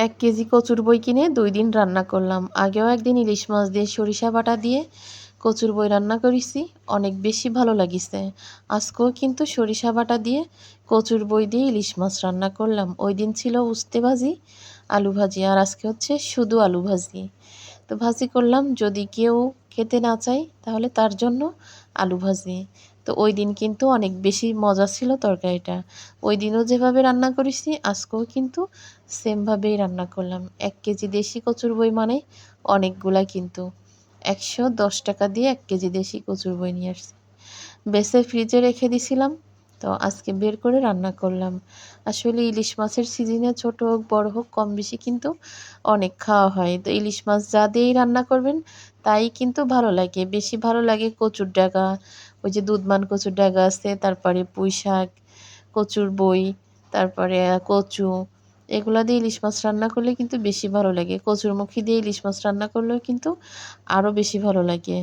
১ KG কচুর বই কিনে ২ দিন রান্না করলাম। আগেও একদিন ইলিশ মাছ দিয়ে সরিষা বাটা দিয়ে কচুর বই রান্না করেছি, অনেক বেশি ভালো লাগিছে। আজকেও কিন্তু সরিষা বাটা দিয়ে কচুর বই দিয়ে ইলিশ মাছ রান্না করলাম। ওই দিন ছিল উস্তে ভাজি, আলু ভাজি, আর আজকে হচ্ছে শুধু আলু ভাজি। তো ভাজি করলাম, যদি কেউ খেতে না চায় তাহলে তার জন্য আলু ভাজি। তো ওই দিন কিন্তু অনেক বেশি মজা ছিল তরকারিটা। ওই দিনও যেভাবে রান্না করেছি আজকেও কিন্তু সেমভাবেই রান্না করলাম। ১ কেজি দেশি কচুর বই মানে অনেকগুলা কিন্তু। ১১০ টাকা দিয়ে ১ কেজি দেশি কচুর বই নিয়ে আসছি। বেছে ফ্রিজে রেখে দিছিলাম, তো আজকে বের করে রান্না করলাম। আসলে ইলিশ মাছের সিজনে ছোট হোক বড় হোক কম বেশি কিন্তু অনেক খাওয়া হয়। তো ইলিশ মাছ যা দিয়েই রান্না করবেন তাই কিন্তু ভালো লাগে। বেশি ভালো লাগে কচুর ডাঁগা, ওই যে দুধমান কচুর ডাঁগা আছে, তারপরে পুঁই শাক, কচুর বই, তারপরে কচু, এগুলা দিয়ে ইলিশ মাছ রান্না করলে কিন্তু বেশি ভালো লাগে। কচুরমুখী দিয়ে ইলিশ মাছ রান্না করলেও কিন্তু আরও বেশি ভালো লাগে।